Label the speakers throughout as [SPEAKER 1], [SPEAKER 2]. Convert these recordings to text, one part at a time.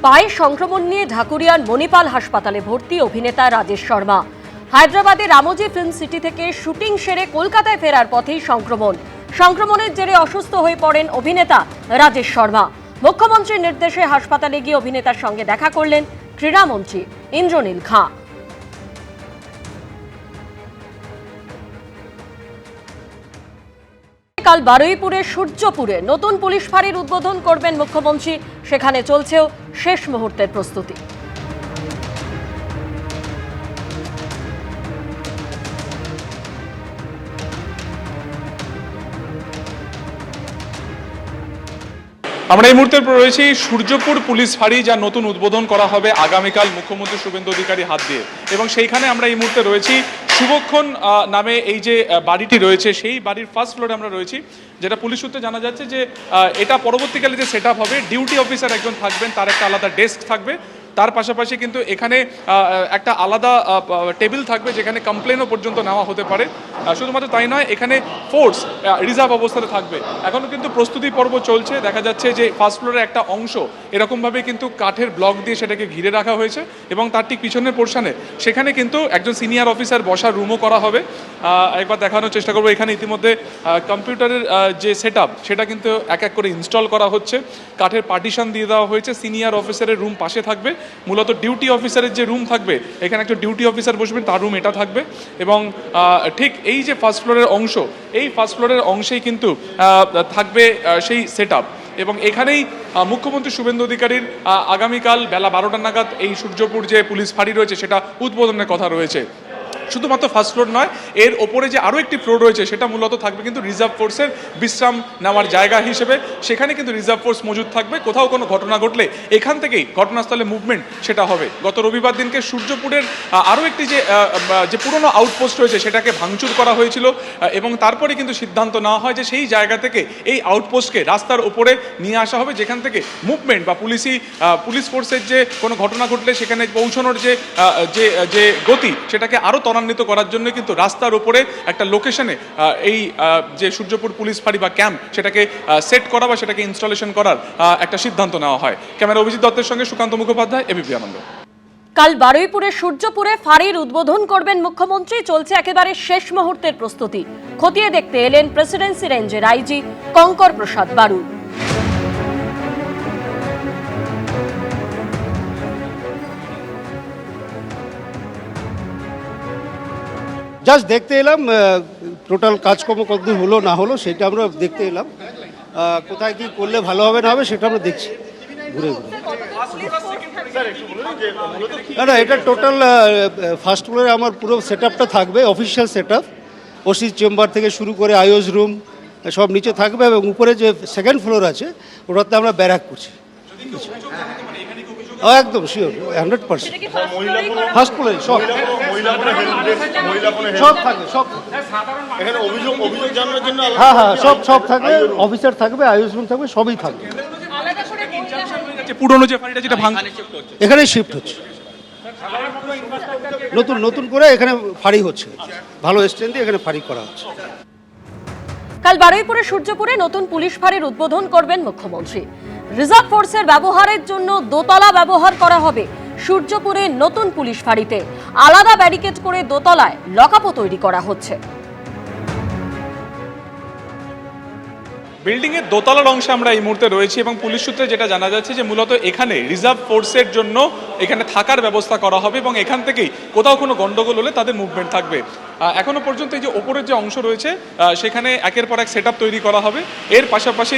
[SPEAKER 1] পায়ে সংক্রমণ নিয়ে ঢাকুরিয়ার মণিপাল হাসপাতালে ভর্তি অভিনেতা রাজেশ শর্মা। হায়দ্রাবাদের রামোজি ফিল্ম সিটি থেকে শুটিং সেরে কলকাতায় ফেরার পথেই সংক্রমণের জেরে অসুস্থ হয়ে পড়েন অভিনেতা রাজেশ শর্মা। মুখ্যমন্ত্রীর নির্দেশে হাসপাতালে গিয়ে অভিনেতার সঙ্গে দেখা করলেন ক্রীড়ামন্ত্রী ইন্দ্রনীল খাঁ। কাল বারুইপুরের সূর্যপুরে নতুন পুলিশ ফাঁড়ির উদ্বোধন করবেন মুখ্যমন্ত্রী। সেখানে চলছেও শেষ মুহূর্তের প্রস্তুতি।
[SPEAKER 2] আমরা এই মুহূর্তে রয়েছি সূর্যপুর পুলিশ ফাঁড়ি, যা নতুন উদ্বোধন করা হবে আগামীকাল মুখ্যমন্ত্রী শুভেন্দু অধিকারী হাত দিয়ে। এবং সেইখানে আমরা এই মুহূর্তে রয়েছি শুভক্ষণ নামে এই যে বাড়িটি রয়েছে, সেই বাড়ির ফার্স্ট ফ্লোরে আমরা রয়েছি। যেটা পুলিশ সূত্রে জানা যাচ্ছে যে এটা পরবর্তীকালে যে সেট আপ হবে, ডিউটি অফিসার একজন থাকবেন, তার একটা আলাদা ডেস্ক থাকবে। তার পাশাপাশি কিন্তু এখানে একটা আলাদা টেবিল থাকবে, যেখানে কমপ্লেনও পর্যন্ত নেওয়া হতে পারে। শুধুমাত্র তাই নয়, এখানে ফোর্স রিজার্ভ অবস্থাতে থাকবে। এখনও কিন্তু প্রস্তুতি পর্ব চলছে। দেখা যাচ্ছে যে ফার্স্ট ফ্লোরের একটা অংশ এরকমভাবে কিন্তু কাঠের ব্লক দিয়ে সেটাকে ঘিরে রাখা হয়েছে, এবং তার ঠিক পিছনের পোর্শনে সেখানে কিন্তু একজন সিনিয়র অফিসার বসার রুমও করা হবে। একবার দেখানোর চেষ্টা করবো। এখানে ইতিমধ্যে কম্পিউটারের যে সেট আপ, সেটা কিন্তু এক এক করে ইনস্টল করা হচ্ছে। কাঠের পার্টিশন দিয়ে দেওয়া হয়েছে। সিনিয়র অফিসারের রুম পাশে থাকবে। মূলত ডিউটি অফিসারের যে রুম থাকবে, এখানে একটা ডিউটি অফিসার বসবেন, তার রুম এটা থাকবে। এবং ঠিক এই যে ফার্স্ট ফ্লোরের অংশ, এই ফার্স্ট ফ্লোরের অংশেই কিন্তু থাকবে সেই সেট আপ। এবং এখানেই মুখ্যমন্ত্রী শুভেন্দু অধিকারীর আগামীকাল বেলা 12টা নাগাদ এই সূর্যপুর যে পুলিশ ফাঁড়ি রয়েছে, সেটা উদ্বোধনের কথা রয়েছে। শুধুমাত্র ফার্স্ট ফ্লোর নয়, এর ওপরে যে আরও একটি ফ্লোর রয়েছে, সেটা মূলত থাকবে কিন্তু রিজার্ভ ফোর্সের বিশ্রাম নেওয়ার জায়গা হিসেবে। সেখানে কিন্তু রিজার্ভ ফোর্স মজুদ থাকবে। কোথাও কোনো ঘটনা ঘটলে এখান থেকেই ঘটনাস্থলে মুভমেন্ট সেটা হবে। গত রবিবার দিনকে সূর্যপুরের আরও একটি যে পুরনো আউটপোস্ট রয়েছে, সেটাকে ভাঙচুর করা হয়েছিল, এবং তারপরে কিন্তু সিদ্ধান্ত নেওয়া হয় যে সেই জায়গা থেকে এই আউটপোস্টকে রাস্তার ওপরে নিয়ে আসা হবে, যেখান থেকে মুভমেন্ট বা পুলিশ ফোর্সের যে কোনো ঘটনা ঘটলে সেখানে পৌঁছানোর যে গতি, সেটাকে আরও ত্বরান্বিত করার জন্য কিন্তু রাস্তার উপরে একটা লোকেশনে এই যে সূর্যপুর পুলিশ ফাঁড়ি বা ক্যাম্প, সেটাকে সেট করা বা সেটাকে ইনস্টলেশন করার একটা সিদ্ধান্ত নেওয়া হয়। ক্যামেরা অভিজিৎ দত্তের সঙ্গে সুকান্ত মুখোপাধ্যায়, এবিপি আনন্দ।
[SPEAKER 1] কাল বারুইপুরের সূর্যপুরে ফাঁড়ির উদ্বোধন করবেন মুখ্যমন্ত্রী। চলছে একেবারে শেষ মুহূর্তের প্রস্তুতি। খতিয়ে দেখতে এলেন প্রেসিডেন্সি রেঞ্জের আইজি কঙ্কর প্রসাদ বারু।
[SPEAKER 3] জাস্ট দেখতে এলাম টোটাল কাজকর্ম কতদূর হলো না হলো, সেটা আমরা দেখতে এলাম। কোথায় কি করলে ভালো হবে না হবে সেটা আমরা দেখছি ঘুরে ঘুরে। না, এটা টোটাল ফার্স্ট ফ্লোরে আমার পুরো সেট আপটা থাকবে, official set up. OC chamber থেকে শুরু করে আইওস রুম সব নিচে থাকবে, এবং উপরে যে সেকেন্ড ফ্লোর আছে, ওটাতে আমরা ব্যারাক করছি। একদম শিওর, 100%। ফার্স্ট ফ্লোরে সব থাকবে, সব। হ্যাঁ, সব থাকবে, অফিসার থাকবে, আইওস রুম থাকবে, সবই থাকবে।
[SPEAKER 2] পুরনো যে ফাঁড়িটা, যেটা
[SPEAKER 3] এখানে শিফট হচ্ছে, নতুন করে এখানে ফাঁড়ি হচ্ছে, ভালো স্ট্যান্ড দিয়ে এখানে ফাঁড়ি করা হচ্ছে।
[SPEAKER 1] কাল বারুইপুরের সূর্যপুরে নতুন পুলিশ ফাঁড়ির উদ্বোধন করবেন মুখ্যমন্ত্রী। রিজার্ভ ফোর্সের ব্যবহারের জন্য দোতলা ব্যবহার করা হবে। সূর্যপুরে নতুন পুলিশ ফাঁড়িতে আলাদা ব্যারিকেড করে দোতলায় লকআপও তৈরি করা হচ্ছে।
[SPEAKER 2] বিল্ডিং এর দোতলার অংশে আমরা এই মুহূর্তে রয়েছি, এবং পুলিশ সূত্রে যেটা জানা যাচ্ছে যে মূলত এখানে রিজার্ভ ফোর্সের জন্য এখানে থাকার ব্যবস্থা করা হবে, এবং এখান থেকেই কোথাও কোনো গন্ডগোল হলে তাদের মুভমেন্ট থাকবে। এখনো পর্যন্ত এই যে ওপরের যে অংশ রয়েছে, সেখানে একের পর এক সেট আপ তৈরি করা হবে। এর পাশাপাশি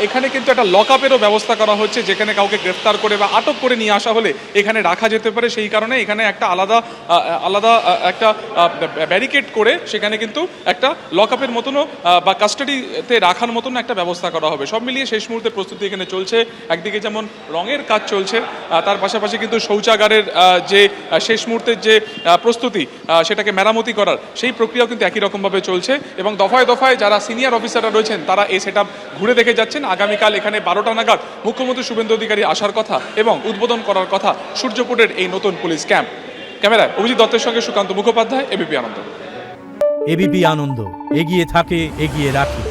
[SPEAKER 2] এখানে কিন্তু একটা লকআপেরও ব্যবস্থা করা হচ্ছে, যেখানে কাউকে গ্রেফতার করে বা আটক করে নিয়ে আসা হলে এখানে রাখা যেতে পারে। সেই কারণে এখানে একটা আলাদা একটা ব্যারিকেড করে সেখানে কিন্তু একটা লকআপের মতনও বা কাস্টাডিতে রাখার মতন একটা ব্যবস্থা করা হবে। সব মিলিয়ে শেষ মুহূর্তে প্রস্তুতি এখানে চলছে। একদিকে যেমন রঙের কাজ চলছে, তার পাশাপাশি কিন্তু শৌচাগারের যে শেষ মুহূর্তের যে প্রস্তুতি, সেটাকে মেরামতি করার সেই প্রক্রিয়াও কিন্তু একই রকমভাবে চলছে। এবং দফায় দফায় যারা সিনিয়র অফিসাররা রয়েছেন, তারা এই সেট আপ ঘুরে দেখে যাচ্ছেন। আগামীকাল এখানে 12টা নাগাদ মুখ্যমন্ত্রী শুভেন্দু অধিকারী আসার কথা এবং উদ্বোধন করার কথা সূর্যপুরের এই নতুন পুলিশ ক্যাম্প। ক্যামেরায় অভিজিৎ দত্তের সঙ্গে সুকান্ত মুখোপাধ্যায়, এবিপি আনন্দ।
[SPEAKER 4] এবিপি আনন্দ, এগিয়ে থাকে, এগিয়ে রাখে।